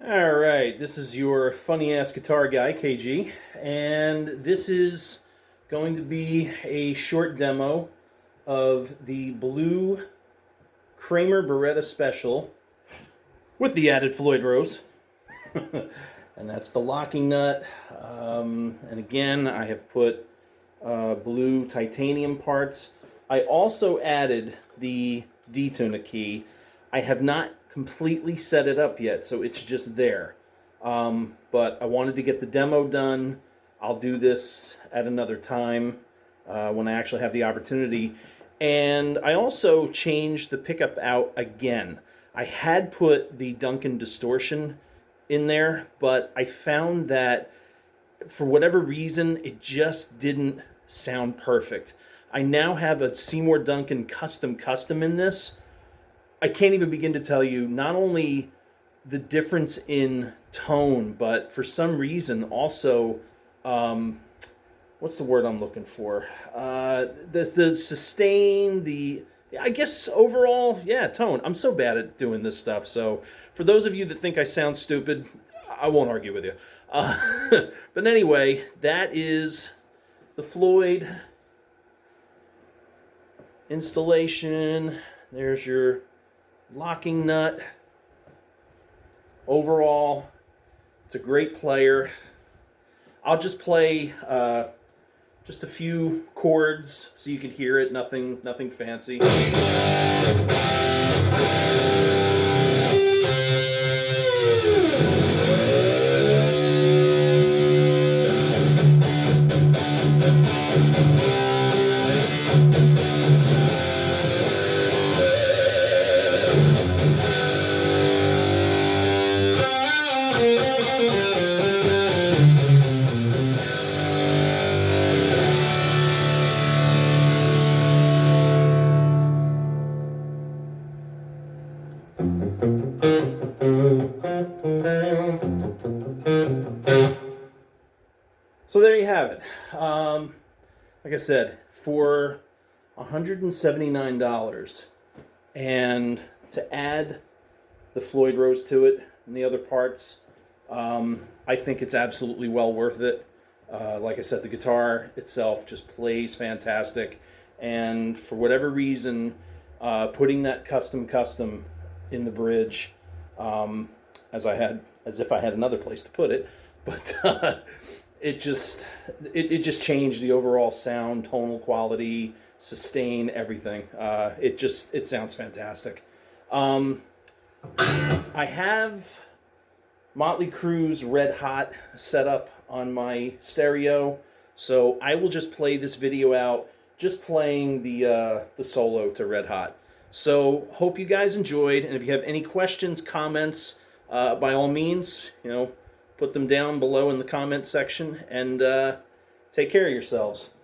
Alright, this is your funny ass guitar guy, KG, and this is going to be a short demo of the blue Kramer Baretta Special with the added Floyd Rose. And that's the locking nut. And again, I have put blue titanium parts. I also added the D-tuner key. I have not completely set it up yet, so it's just there. But I wanted to get the demo done. I'll do this at another time when I actually have the opportunity. And I also changed the pickup out again. I had put the Duncan distortion in there, but I found that for whatever reason, it just didn't sound perfect. I now have a Seymour Duncan custom in this. I can't even begin to tell you not only the difference in tone, but for some reason also, what's the word I'm looking for? The sustain, I guess overall, yeah, tone. I'm so bad at doing this stuff. So for those of you that think I sound stupid, I won't argue with you. But anyway, that is the Floyd installation. There's your locking nut. Overall, it's a great player. I'll just play just a few chords so you can hear it. Nothing fancy. So there you have it. Like I said, for $179, and to add the Floyd Rose to it and the other parts, I think it's absolutely well worth it. Like I said, the guitar itself just plays fantastic, and for whatever reason, putting that custom in the bridge, as if I had another place to put it, but it just changed the overall sound, tonal quality, sustain, everything. It sounds fantastic. I have Motley Crue's Red Hot set up on my stereo, so I will just play this video out, just playing the solo to Red Hot. So hope you guys enjoyed, and if you have any questions, comments, by all means, put them down below in the comment section, and take care of yourselves.